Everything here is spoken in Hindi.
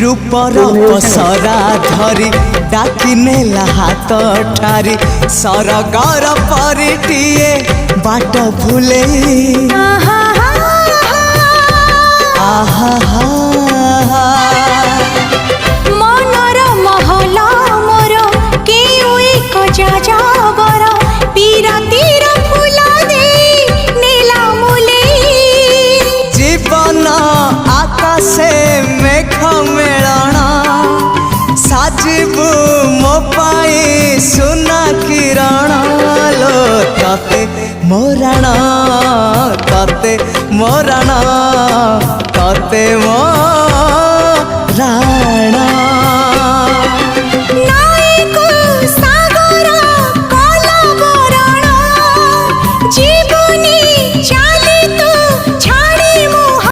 रूपर पसरा धरी डाकी नेला हाथ ठारी सरगर परिटिए बाट भूले मनर महल मोर केउ एक जाजावर पीरातीर फूल दे नीला मुले जीवन आकाशे मेघ मेलण साजिबु मो पाई सुना किरण लो तते मोरण तते मोरण तते मोरण।